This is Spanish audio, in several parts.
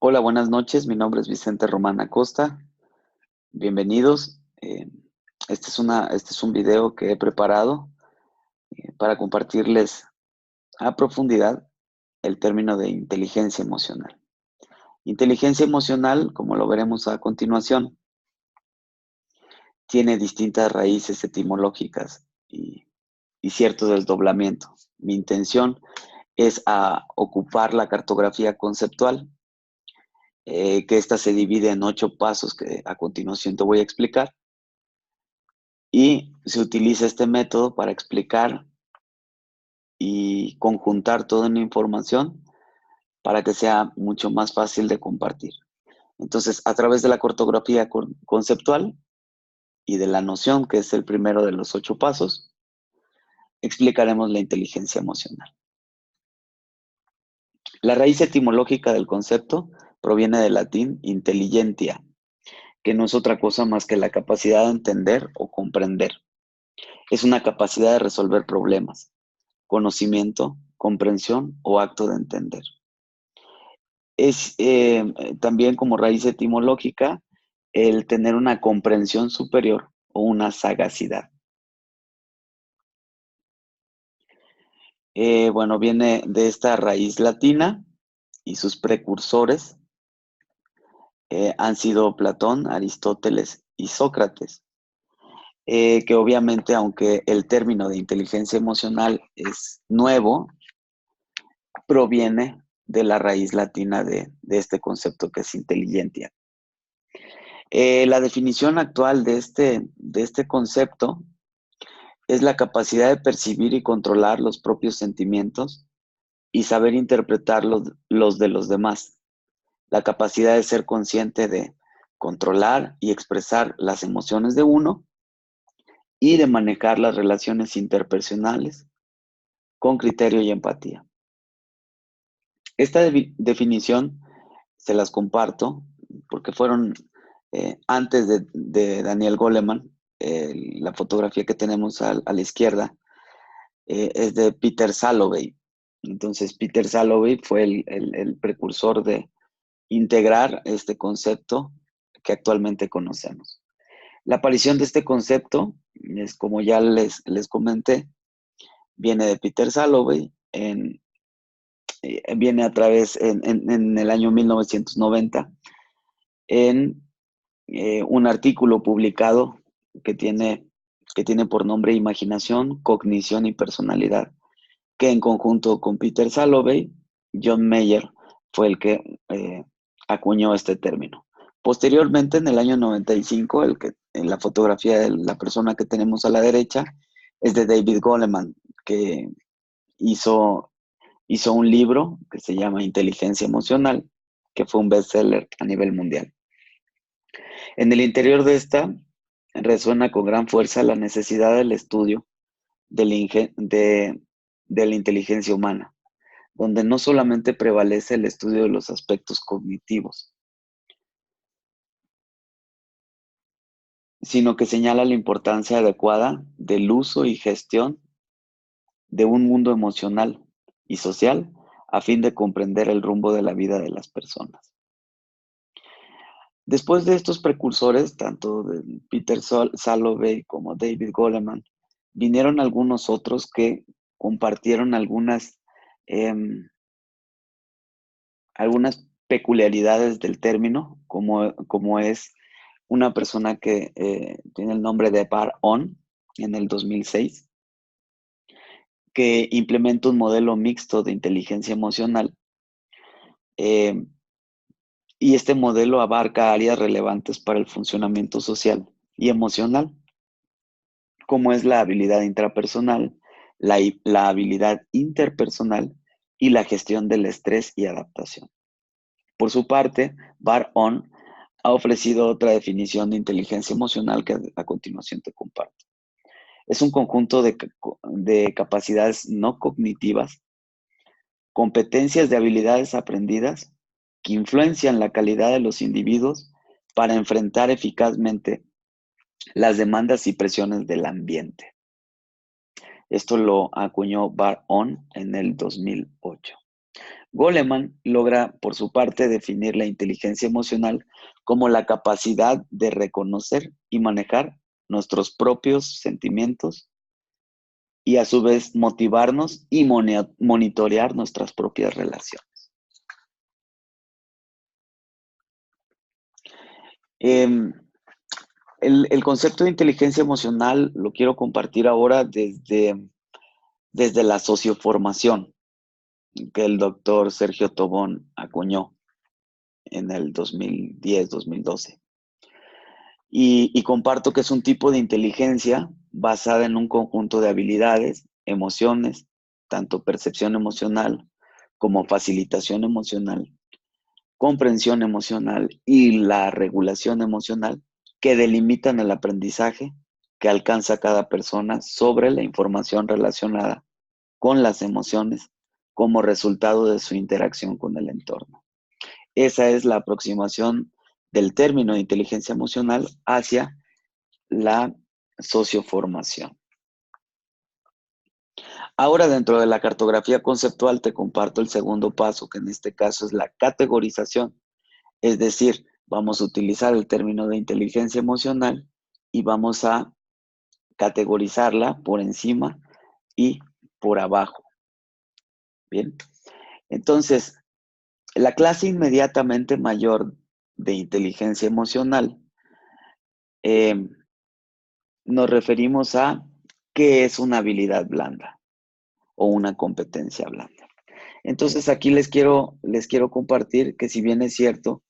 Hola, buenas noches. Mi nombre es Vicente Román Acosta. Bienvenidos. Este es un video que he preparado para compartirles a profundidad el término de inteligencia emocional. Inteligencia emocional, como lo veremos a continuación, tiene distintas raíces etimológicas y cierto desdoblamiento. Mi intención es ocupar la cartografía conceptual, que ésta se divide en 8 pasos que a continuación te voy a explicar. Y se utiliza este método para explicar y conjuntar toda una información para que sea mucho más fácil de compartir. Entonces, a través de la cartografía conceptual y de la noción, que es el primero de los 8 pasos, explicaremos la inteligencia emocional. La raíz etimológica del concepto proviene del latín intelligentia, que no es otra cosa más que la capacidad de entender o comprender. Es una capacidad de resolver problemas, conocimiento, comprensión o acto de entender. Es también como raíz etimológica el tener una comprensión superior o una sagacidad. Bueno, viene de esta raíz latina y sus precursores han sido Platón, Aristóteles y Sócrates, que obviamente, aunque el término de inteligencia emocional es nuevo, proviene de la raíz latina de este concepto que es inteligentia. La definición actual de este concepto es la capacidad de percibir y controlar los propios sentimientos y saber interpretar los de los demás. La capacidad de ser consciente de controlar y expresar las emociones de uno y de manejar las relaciones interpersonales con criterio y empatía. Esta definición se las comparto porque fueron antes de Daniel Goleman. La fotografía que tenemos a la izquierda es de Peter Salovey. Entonces, Peter Salovey fue el precursor de integrar este concepto que actualmente conocemos. La aparición de este concepto, es como ya les comenté, viene de Peter Salovey, viene a través en el año 1990 en un artículo publicado que tiene, que tiene por nombre Imaginación, Cognición y Personalidad, que en conjunto con Peter Salovey, John Mayer fue el que acuñó este término. Posteriormente, en el año 95, en la fotografía de la persona que tenemos a la derecha es de David Goleman, que hizo, hizo un libro que se llama Inteligencia Emocional, que fue un bestseller a nivel mundial. En el interior de esta resuena con gran fuerza la necesidad del estudio de la inteligencia humana, donde no solamente prevalece el estudio de los aspectos cognitivos, sino que señala la importancia adecuada del uso y gestión de un mundo emocional y social a fin de comprender el rumbo de la vida de las personas. Después de estos precursores, tanto de Peter Salovey como David Goleman, vinieron algunos otros que compartieron em, algunas peculiaridades del término, como es una persona que tiene el nombre de Bar On en el 2006, que implementa un modelo mixto de inteligencia emocional. eh, y este modelo abarca áreas relevantes para el funcionamiento social y emocional, como es la habilidad intrapersonal, la habilidad interpersonal y la gestión del estrés y adaptación. Por su parte, Bar On ha ofrecido otra definición de inteligencia emocional que a continuación te comparto. Es un conjunto de capacidades no cognitivas, competencias de habilidades aprendidas que influencian la calidad de los individuos para enfrentar eficazmente las demandas y presiones del ambiente. Esto lo acuñó Bar On en el 2008. Goleman logra, por su parte, definir la inteligencia emocional como la capacidad de reconocer y manejar nuestros propios sentimientos y, a su vez, motivarnos y monitorear nuestras propias relaciones. El concepto de inteligencia emocional lo quiero compartir ahora desde la socioformación que el doctor Sergio Tobón acuñó en el 2010-2012. Y comparto que es un tipo de inteligencia basada en un conjunto de habilidades, emociones, tanto percepción emocional como facilitación emocional, comprensión emocional y la regulación emocional, que delimitan el aprendizaje que alcanza cada persona sobre la información relacionada con las emociones como resultado de su interacción con el entorno. Esa es la aproximación del término de inteligencia emocional hacia la socioformación. Ahora, dentro de la cartografía conceptual, te comparto el segundo paso, que en este caso es la categorización. Es decir, vamos a utilizar el término de inteligencia emocional y vamos a categorizarla por encima y por abajo. Bien, entonces, la clase inmediatamente mayor de inteligencia emocional, nos referimos a qué es una habilidad blanda o una competencia blanda. Entonces, aquí les quiero compartir que, si bien es cierto,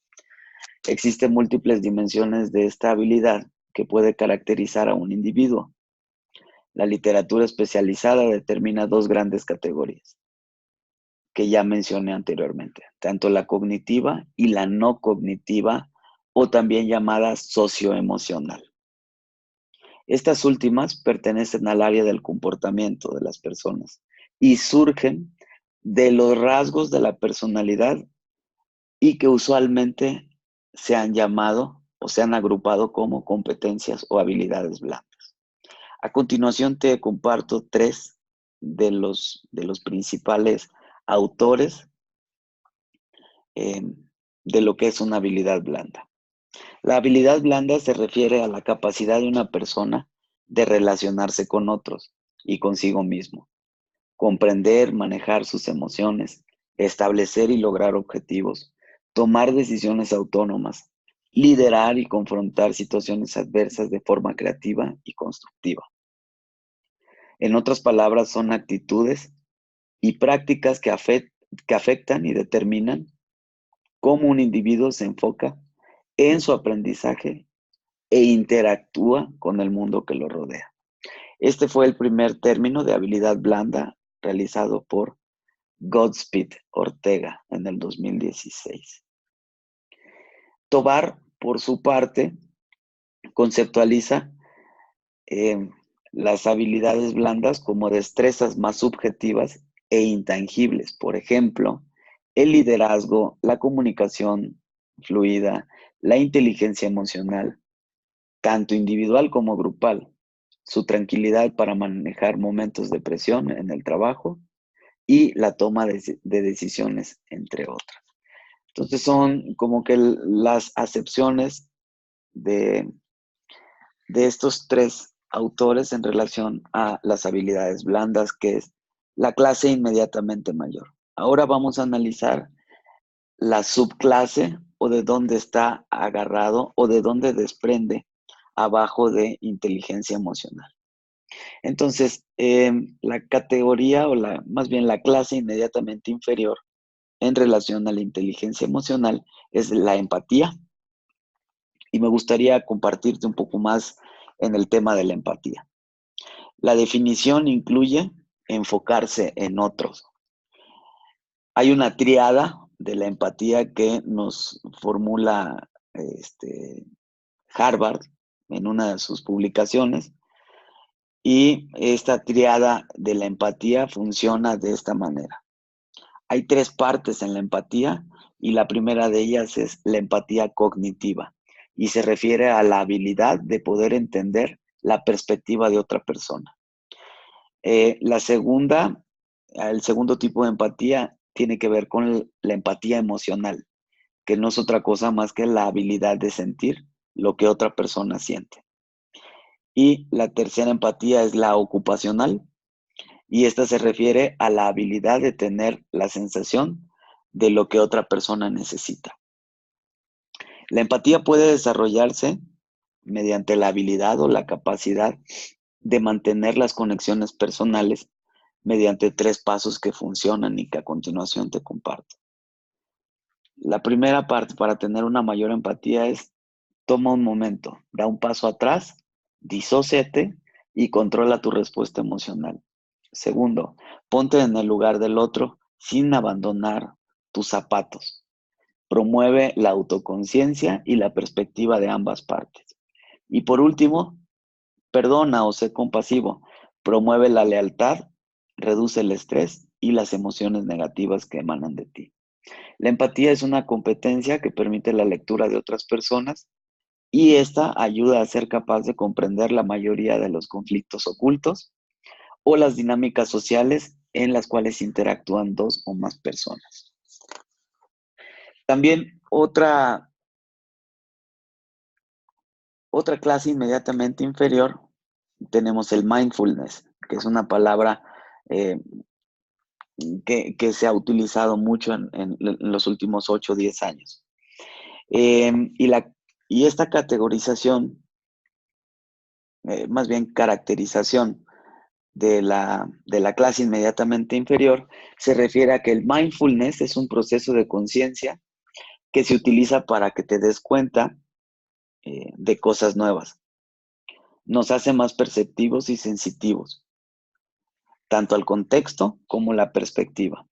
existen múltiples dimensiones de esta habilidad que puede caracterizar a un individuo. La literatura especializada determina dos grandes categorías que ya mencioné anteriormente, tanto la cognitiva y la no cognitiva, o también llamada socioemocional. Estas últimas pertenecen al área del comportamiento de las personas y surgen de los rasgos de la personalidad y que usualmente se han llamado o se han agrupado como competencias o habilidades blandas. A continuación te comparto tres de los principales autores de lo que es una habilidad blanda. La habilidad blanda se refiere a la capacidad de una persona de relacionarse con otros y consigo mismo, comprender, manejar sus emociones, establecer y lograr objetivos, tomar decisiones autónomas, liderar y confrontar situaciones adversas de forma creativa y constructiva. En otras palabras, son actitudes y prácticas que afectan y determinan cómo un individuo se enfoca en su aprendizaje e interactúa con el mundo que lo rodea. Este fue el primer término de habilidad blanda realizado por Godspeed Ortega en el 2016. Tovar, por su parte, conceptualiza las habilidades blandas como destrezas más subjetivas e intangibles. Por ejemplo, el liderazgo, la comunicación fluida, la inteligencia emocional, tanto individual como grupal, su tranquilidad para manejar momentos de presión en el trabajo y la toma de decisiones, entre otras. Entonces son como que las acepciones de estos tres autores en relación a las habilidades blandas, que es la clase inmediatamente mayor. Ahora vamos a analizar la subclase, o de dónde está agarrado o de dónde desprende abajo de inteligencia emocional. Entonces, la categoría o más bien la clase inmediatamente inferior en relación a la inteligencia emocional es la empatía. Y me gustaría compartirte un poco más en el tema de la empatía. La definición incluye enfocarse en otros. Hay una triada de la empatía que nos formula Harvard en una de sus publicaciones, y esta triada de la empatía funciona de esta manera. Hay tres partes en la empatía y la primera de ellas es la empatía cognitiva y se refiere a la habilidad de poder entender la perspectiva de otra persona. El segundo tipo de empatía tiene que ver con la empatía emocional, que no es otra cosa más que la habilidad de sentir lo que otra persona siente. Y la tercera empatía es la ocupacional, y esta se refiere a la habilidad de tener la sensación de lo que otra persona necesita. La empatía puede desarrollarse mediante la habilidad o la capacidad de mantener las conexiones personales mediante 3 pasos que funcionan y que a continuación te comparto. La primera parte para tener una mayor empatía es: toma un momento, da un paso atrás, disóciate y controla tu respuesta emocional. Segundo, ponte en el lugar del otro sin abandonar tus zapatos. Promueve la autoconciencia y la perspectiva de ambas partes. Y por último, perdona o sé compasivo. Promueve la lealtad, reduce el estrés y las emociones negativas que emanan de ti. La empatía es una competencia que permite la lectura de otras personas y esta ayuda a ser capaz de comprender la mayoría de los conflictos ocultos o las dinámicas sociales en las cuales interactúan 2 o más personas. También otra clase inmediatamente inferior, tenemos el mindfulness, que es una palabra eh, que se ha utilizado mucho en los últimos 8 o 10 años. Y esta categorización, más bien caracterización de la clase inmediatamente inferior, se refiere a que el mindfulness es un proceso de conciencia que se utiliza para que te des cuenta de cosas nuevas. Nos hace más perceptivos y sensitivos, tanto al contexto como la perspectiva.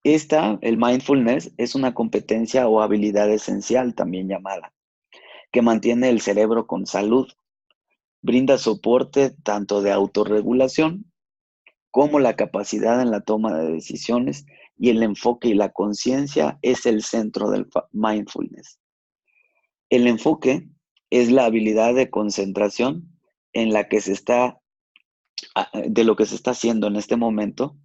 El mindfulness, es una competencia o habilidad esencial, también llamada, que mantiene el cerebro con salud, brinda soporte tanto de autorregulación como la capacidad en la toma de decisiones, y el enfoque y la conciencia es el centro del mindfulness. El enfoque es la habilidad de concentración en la que se está, de lo que se está haciendo en este momento,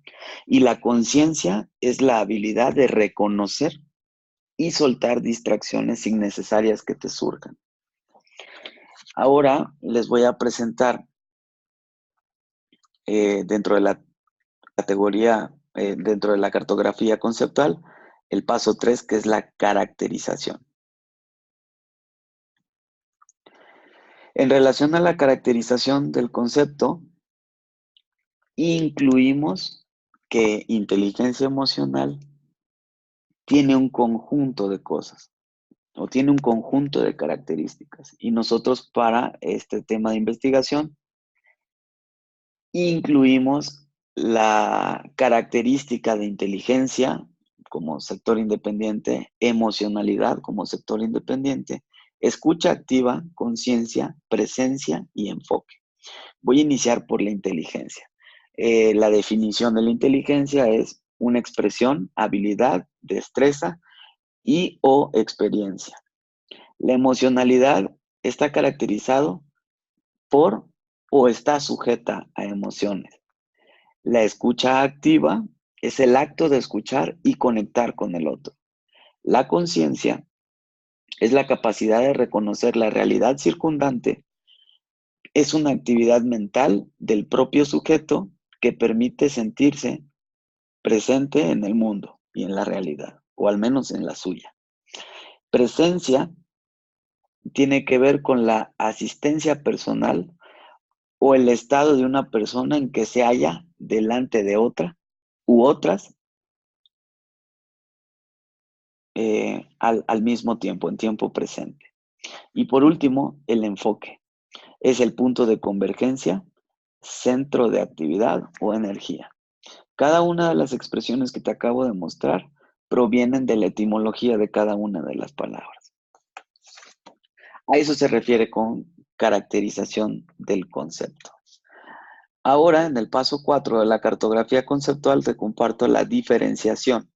y la conciencia es la habilidad de reconocer y soltar distracciones innecesarias que te surjan. Ahora les voy a presentar dentro de la categoría, dentro de la cartografía conceptual, el paso 3, que es la caracterización. En relación a la caracterización del concepto, incluimos que inteligencia emocional tiene un conjunto de cosas o tiene un conjunto de características. Y nosotros, para este tema de investigación, incluimos la característica de inteligencia como sector independiente, emocionalidad como sector independiente, escucha activa, conciencia, presencia y enfoque. Voy a iniciar por la inteligencia. La definición de la inteligencia es una expresión, habilidad, destreza y o experiencia. La emocionalidad está caracterizado por o está sujeta a emociones. La escucha activa es el acto de escuchar y conectar con el otro. La conciencia es la capacidad de reconocer la realidad circundante. Es una actividad mental del propio sujeto que permite sentirse presente en el mundo y en la realidad, o al menos en la suya. Presencia tiene que ver con la asistencia personal o el estado de una persona en que se halla delante de otra u otras al mismo tiempo, en tiempo presente. Y por último, el enfoque. Es el punto de convergencia, centro de actividad o energía. Cada una de las expresiones que te acabo de mostrar provienen de la etimología de cada una de las palabras. A eso se refiere con caracterización del concepto. Ahora, en el paso 4 de la cartografía conceptual, te comparto la diferenciación.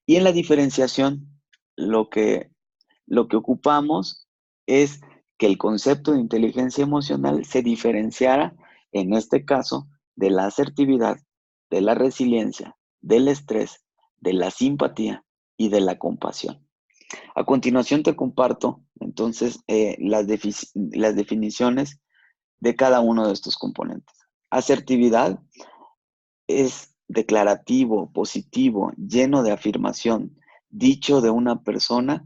Y en la diferenciación, lo que ocupamos es que el concepto de inteligencia emocional se diferenciara, en este caso, de la asertividad, de la resiliencia, del estrés, de la simpatía y de la compasión. A continuación te comparto entonces las definiciones de cada uno de estos componentes. Asertividad es declarativo, positivo, lleno de afirmación, dicho de una persona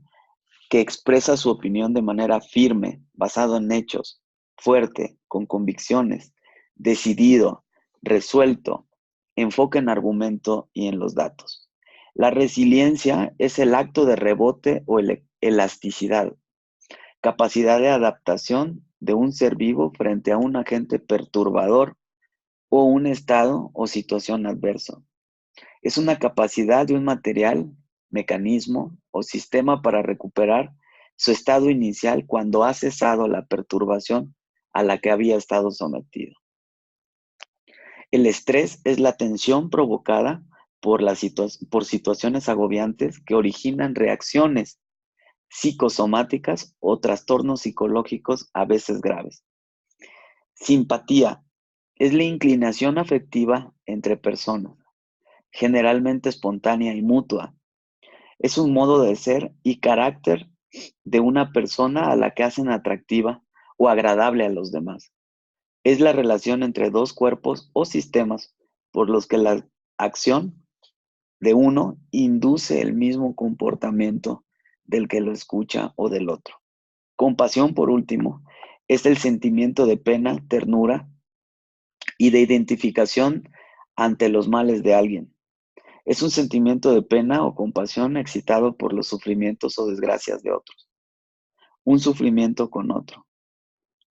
que expresa su opinión de manera firme, basado en hechos, fuerte, con convicciones, decidido, resuelto, enfoque en argumento y en los datos. La resiliencia es el acto de rebote o elasticidad, capacidad de adaptación de un ser vivo frente a un agente perturbador o un estado o situación adverso. Es una capacidad de un material, mecanismo o sistema para recuperar su estado inicial cuando ha cesado la perturbación a la que había estado sometido. El estrés es la tensión provocada por situaciones agobiantes que originan reacciones psicosomáticas o trastornos psicológicos a veces graves. Simpatía es la inclinación afectiva entre personas, generalmente espontánea y mutua. Es un modo de ser y carácter de una persona a la que hacen atractiva o agradable a los demás. Es la relación entre dos cuerpos o sistemas por los que la acción de uno induce el mismo comportamiento del que lo escucha o del otro. Compasión, por último, es el sentimiento de pena, ternura y de identificación ante los males de alguien. Es un sentimiento de pena o compasión excitado por los sufrimientos o desgracias de otros. Un sufrimiento con otro.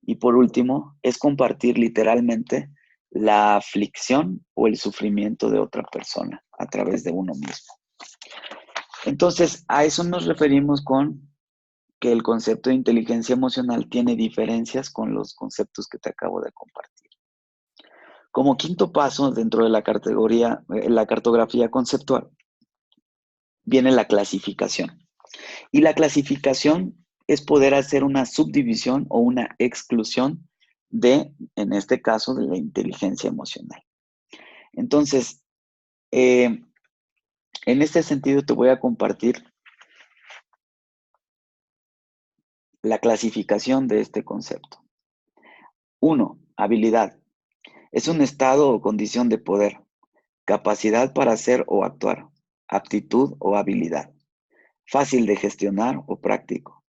Y por último, es compartir literalmente la aflicción o el sufrimiento de otra persona a través de uno mismo. Entonces, a eso nos referimos con que el concepto de inteligencia emocional tiene diferencias con los conceptos que te acabo de compartir. Como quinto paso dentro de la cartografía conceptual, viene la clasificación. Y la clasificación es poder hacer una subdivisión o una exclusión de, en este caso, de la inteligencia emocional. Entonces, en este sentido te voy a compartir la clasificación de este concepto. 1. Habilidad. Es un estado o condición de poder, capacidad para hacer o actuar, aptitud o habilidad, fácil de gestionar o práctico.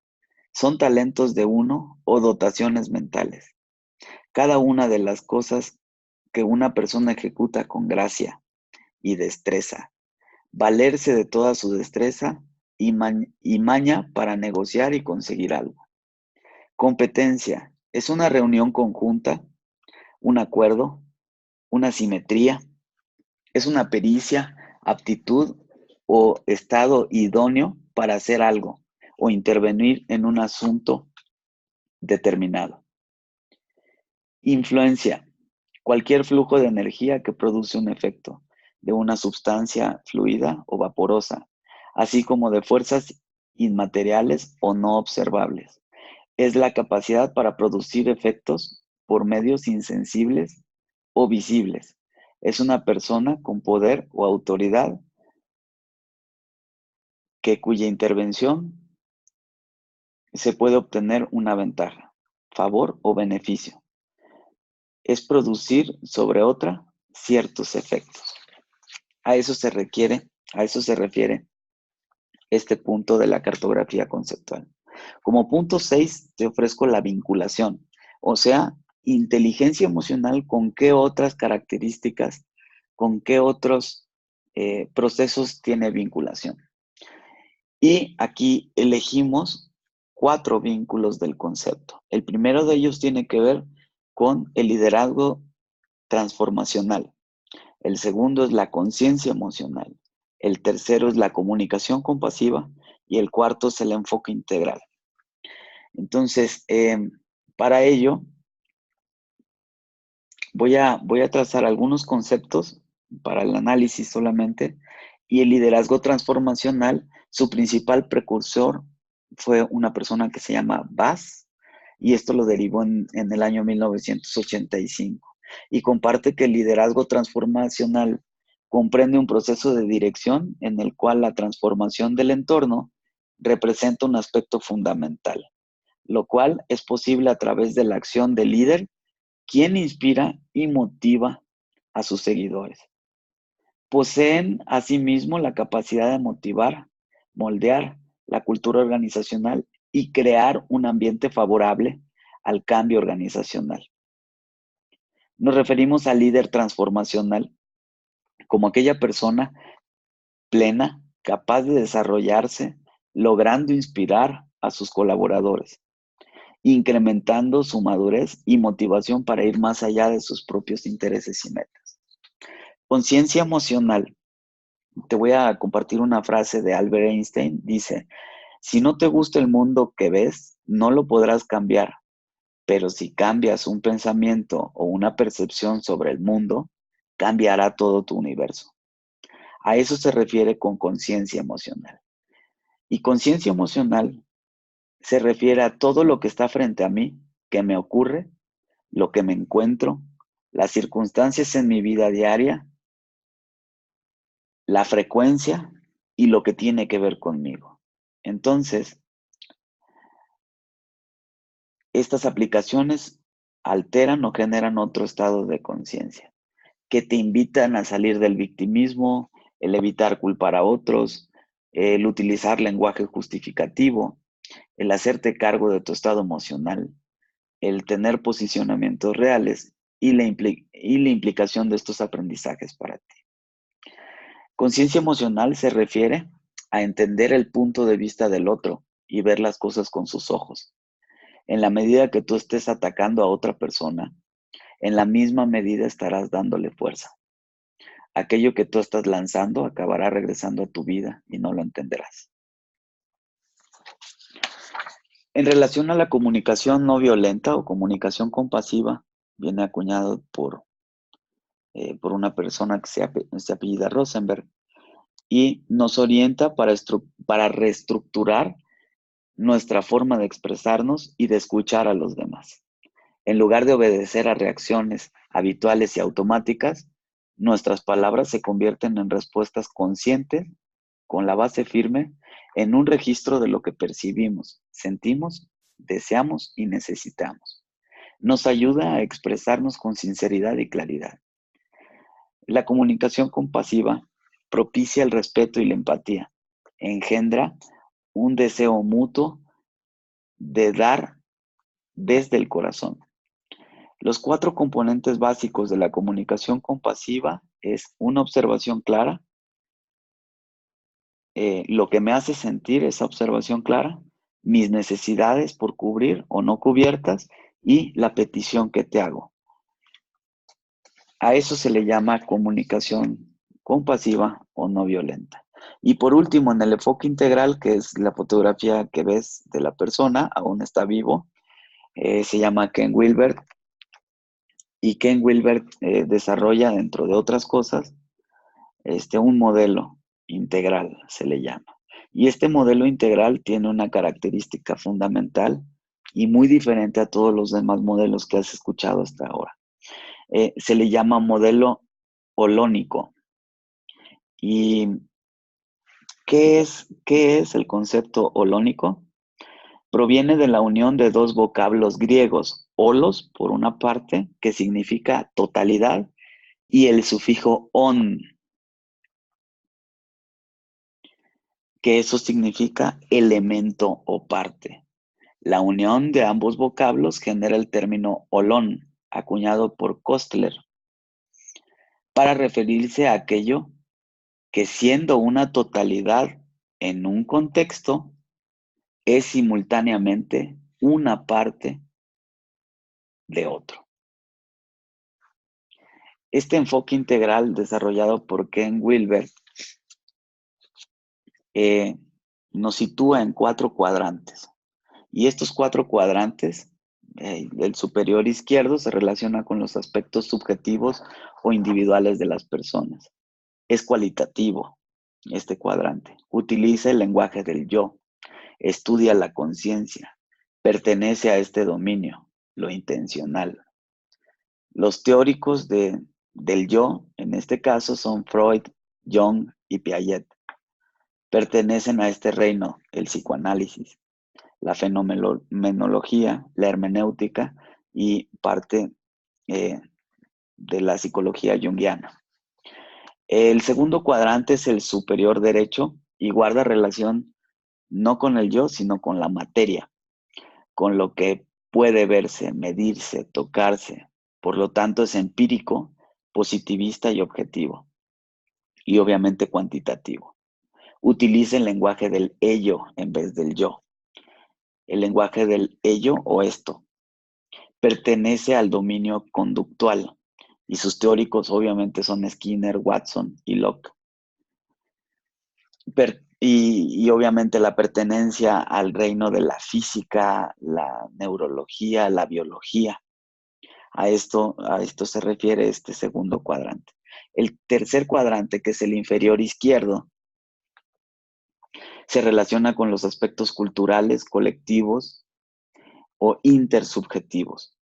Son talentos de uno o dotaciones mentales. Cada una de las cosas que una persona ejecuta con gracia y destreza, valerse de toda su destreza y maña para negociar y conseguir algo. Competencia es una reunión conjunta, un acuerdo, una simetría, es una pericia, aptitud o estado idóneo para hacer algo o intervenir en un asunto determinado. Influencia. Cualquier flujo de energía que produce un efecto de una sustancia fluida o vaporosa, así como de fuerzas inmateriales o no observables. Es la capacidad para producir efectos por medios insensibles o visibles. Es una persona con poder o autoridad cuya intervención se puede obtener una ventaja, favor o beneficio. Es producir sobre otra ciertos efectos. A eso se refiere este punto de la cartografía conceptual. Como punto 6, te ofrezco la vinculación, o sea, inteligencia emocional con qué otras características, con qué otros procesos tiene vinculación. Y aquí elegimos 4 vínculos del concepto. El primero de ellos tiene que ver con el liderazgo transformacional. El segundo es la conciencia emocional. El tercero es la comunicación compasiva. Y el cuarto es el enfoque integral. Entonces, para ello, voy a trazar algunos conceptos para el análisis solamente. Y el liderazgo transformacional, su principal precursor fue una persona que se llama Bass, y esto lo derivó en el año 1985. Y comparte que el liderazgo transformacional Comprende un proceso de dirección en el cual la transformación del entorno representa un aspecto fundamental, lo cual es posible a través de la acción del líder, quien inspira y motiva a sus seguidores. Poseen asimismo la capacidad de motivar, moldear la cultura organizacional y crear un ambiente favorable al cambio organizacional. Nos referimos al líder transformacional como aquella persona plena, capaz de desarrollarse, logrando inspirar a sus colaboradores, incrementando su madurez y motivación para ir más allá de sus propios intereses y metas. Conciencia emocional. Te voy a compartir una frase de Albert Einstein. Dice, si no te gusta el mundo que ves, no lo podrás cambiar, pero si cambias un pensamiento o una percepción sobre el mundo, cambiará todo tu universo. A eso se refiere con conciencia emocional. Y conciencia emocional se refiere a todo lo que está frente a mí, que me ocurre, lo que me encuentro, las circunstancias en mi vida diaria, la frecuencia y lo que tiene que ver conmigo. Entonces, estas aplicaciones alteran o generan otro estado de conciencia, que te invitan a salir del victimismo, el evitar culpar a otros, el utilizar lenguaje justificativo, el hacerte cargo de tu estado emocional, el tener posicionamientos reales y la implicación de estos aprendizajes para ti. Conciencia emocional se refiere a entender el punto de vista del otro y ver las cosas con sus ojos. En la medida que tú estés atacando a otra persona, en la misma medida estarás dándole fuerza. Aquello que tú estás lanzando acabará regresando a tu vida y no lo entenderás. En relación a la comunicación no violenta o comunicación compasiva, viene acuñado por una persona que se apellida Rosenberg y nos orienta para reestructurar nuestra forma de expresarnos y de escuchar a los demás. En lugar de obedecer a reacciones habituales y automáticas, nuestras palabras se convierten en respuestas conscientes, con la base firme, en un registro de lo que percibimos, sentimos, deseamos y necesitamos. Nos ayuda a expresarnos con sinceridad y claridad. La comunicación compasiva propicia el respeto y la empatía. Engendra un deseo mutuo de dar desde el corazón. Los 4 componentes básicos de la comunicación compasiva es una observación clara, lo que me hace sentir esa observación clara, mis necesidades por cubrir o no cubiertas y la petición que te hago. A eso se le llama comunicación compasiva o no violenta. Y por último, en el enfoque integral, que es la fotografía que ves de la persona, aún está vivo, se llama Ken Wilber. Y Ken Wilber desarrolla, dentro de otras cosas, un modelo integral, se le llama. Y este modelo integral tiene una característica fundamental y muy diferente a todos los demás modelos que has escuchado hasta ahora. Se le llama modelo holónico. ¿Y qué es el concepto holónico? Proviene de la unión de 2 vocablos griegos, holos, por una parte, que significa totalidad, y el sufijo on, que eso significa elemento o parte. La unión de ambos vocablos genera el término holón, acuñado por Kostler, para referirse a aquello que, siendo una totalidad en un contexto, es simultáneamente una parte de otro. Este enfoque integral desarrollado por Ken Wilber nos sitúa en 4 cuadrantes. Y estos 4 cuadrantes, el superior izquierdo se relaciona con los aspectos subjetivos o individuales de las personas. Es cualitativo este cuadrante. Utiliza el lenguaje del yo. Estudia la conciencia. Pertenece a este dominio, lo intencional. Los teóricos de del yo, en este caso, son Freud, Jung y Piaget. Pertenecen a este reino el psicoanálisis, la fenomenología, la hermenéutica y parte de la psicología junguiana. El segundo cuadrante es el superior derecho y guarda relación no con el yo, sino con la materia, con lo que puede verse, medirse, tocarse. Por lo tanto, es empírico, positivista y objetivo, y obviamente cuantitativo. Utiliza el lenguaje del ello en vez del yo. El lenguaje del ello o esto pertenece al dominio conductual y sus teóricos obviamente son Skinner, Watson y Locke. Y obviamente la pertenencia al reino de la física, la neurología, la biología. A esto se refiere este segundo cuadrante. El tercer cuadrante, que es el inferior izquierdo, se relaciona con los aspectos culturales, colectivos o intersubjetivos.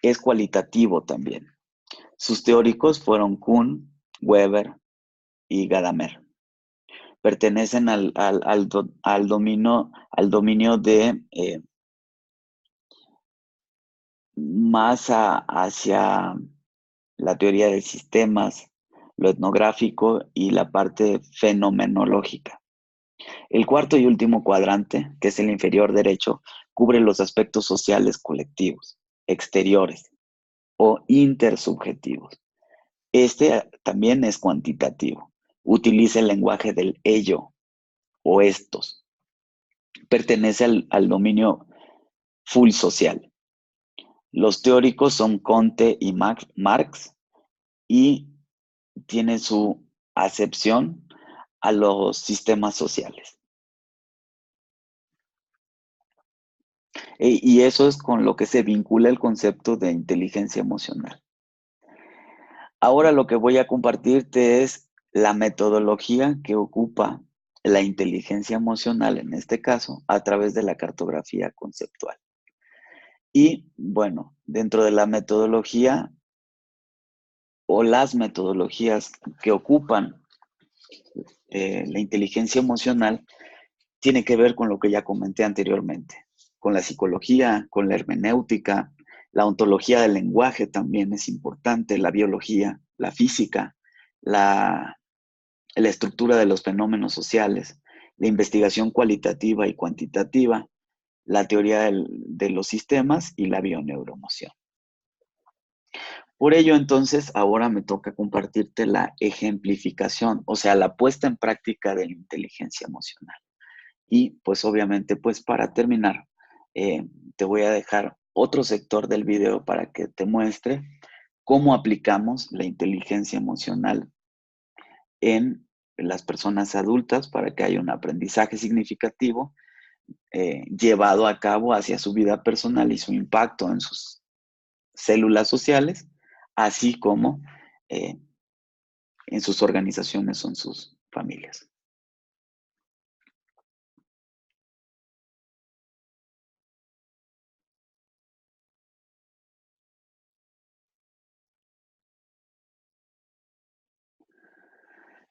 Es cualitativo también. Sus teóricos fueron Kuhn, Weber y Gadamer. Pertenecen al dominio de más hacia la teoría de sistemas, lo etnográfico y la parte fenomenológica. El cuarto y último cuadrante, que es el inferior derecho, cubre los aspectos sociales colectivos, exteriores o intersubjetivos. Este también es cuantitativo. Utiliza el lenguaje del ello o estos. Pertenece al dominio full social. Los teóricos son Comte y Marx y tiene su acepción a los sistemas sociales. Y eso es con lo que se vincula el concepto de inteligencia emocional. Ahora lo que voy a compartirte es la metodología que ocupa la inteligencia emocional, en este caso, a través de la cartografía conceptual. Y bueno, dentro de la metodología o las metodologías que ocupan la inteligencia emocional, tiene que ver con lo que ya comenté anteriormente, con la psicología, con la hermenéutica, la ontología del lenguaje también es importante, la biología, la física, la estructura de los fenómenos sociales, la investigación cualitativa y cuantitativa, la teoría de los sistemas y la bioneuroemoción. Por ello, entonces, ahora me toca compartirte la ejemplificación, o sea, la puesta en práctica de la inteligencia emocional. Y pues obviamente, pues para terminar, te voy a dejar otro sector del video para que te muestre cómo aplicamos la inteligencia emocional en las personas adultas para que haya un aprendizaje significativo llevado a cabo hacia su vida personal y su impacto en sus células sociales, así como en sus organizaciones o en sus familias.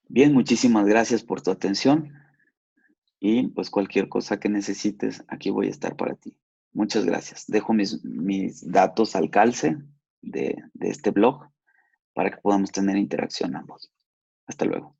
Bien, muchísimas gracias por tu atención y pues cualquier cosa que necesites, aquí voy a estar para ti. Muchas gracias. Dejo mis datos al calce de este blog para que podamos tener interacción ambos. Hasta luego.